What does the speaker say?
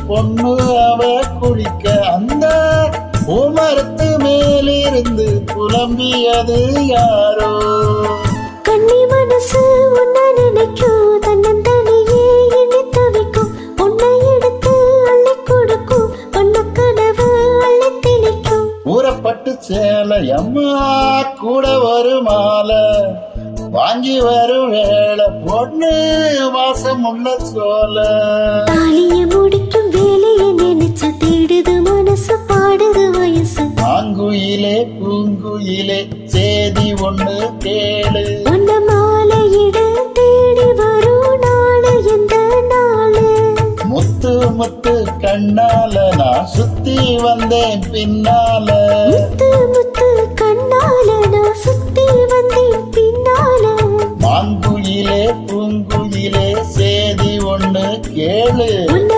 பொண்ணு அவ குளிக்க அந்த பூமரத்து மேலிருந்து புலம்பியது யாரோ. கண்ணி மனசு உன்ன நினைக்கும் தன்னந்தனியே என்னை தவிக்கும் உன்னை எடுத்து அள்ளி கொடுக்கும் பொண்ணு கனவு அள்ளி திணிக்கும். ஊறப்பட்டு சேலை அம்மா கூட ஒரு மாலை வாங்கி வரும் வேலை பொண்ணு வாசம் உள்ள சோல. தாலிய முடிக்கும் வேலையை நினைச்சு தேடுது மனசு பாடுது வயசு. ஆங்குயிலே பூங்குயிலே சேதி ஒண்ணு கேளு. உன்ன மாலையிட தேடி வரும் நாளு எந்த நாளு. முத்து முத்து கண்ணால நான் சுத்தி வந்தேன் பின்னால. முத்து முத்து கண்ணால நான் சுத்தி வந்தேன் பின்னால. மாங்குயிலே பூங்குயிலே சேதி ஒண்ணு கேளு. உன்ன